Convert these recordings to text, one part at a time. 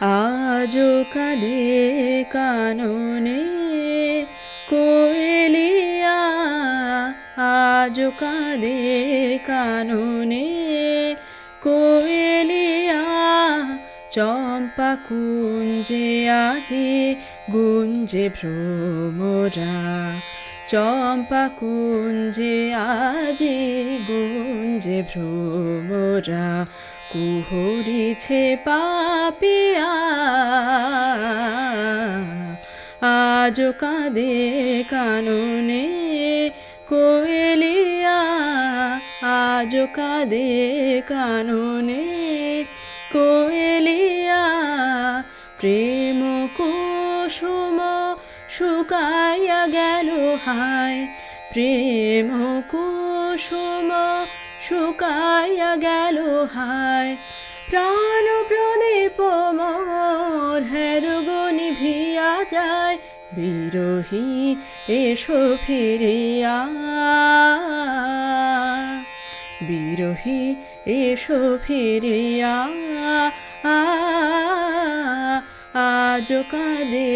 আজও কাঁদে কাননে কোয়েলিয়া, আজও কাঁদে কাননে কোয়েলিয়া। চম্পা কুঞ্জে আজি গুঞ্জে ভ্রমরা, চম্পা কুঞ্জে আজি গুঞ্জে ভ্রমরা। কুহরিছে পাপিয়া, আজও কাঁদে কাননে কোয়েলিয়া, আজও কাঁদে কাননে কোয়েলিয়া। প্রেম কুসুম শুকাইয়া গেল হায়, প্রেম কুসুম শুকাইয়া গেল হায়। প্রাণ প্রদীপ মোর হেরগো নিভিয়া যায়, বিরহী এসো ফিরিয়া, বিরহী এসো ফিরিয়া। আজও কাঁদে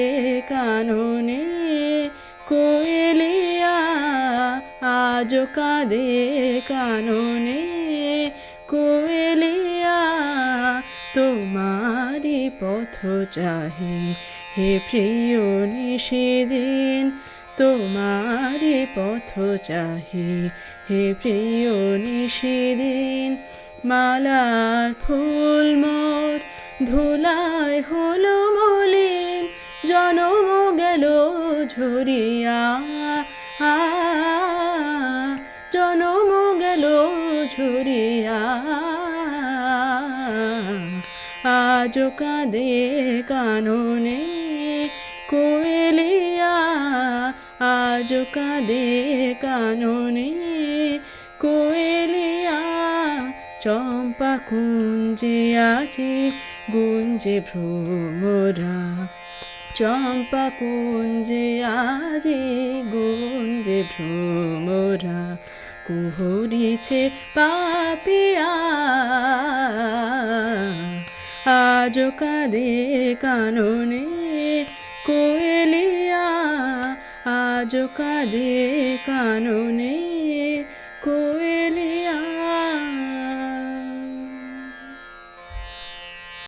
কাননে কোয়েলিয়া, আজও কাঁদে কাননে কোয়েলিয়া। তোমারি পথ চাহি হে প্রিয় নিশিদিন, তোমারি পথ চাহি হে প্রিয় নিশিদিন। মালার ফুল মোর ধুলায় হলো মলিন, জনম গেল ঝরিয়া, জনম গেল ঝরিয়া। আজও কাঁদে কাননে কোয়েলিয়া, আজও কাঁদে কাননে কোয়েলিয়া। চম্পা কুঞ্জে আজি গুঞ্জে ভ্রমরা, চম্পা কুঞ্জে আজি গুঞ্জে ভ্রমরা। কুহরিছে পাপিয়া, আজও কাঁদে কাননে কোয়েলিয়া, আজও কাঁদে কাননে কোয়েলিয়া।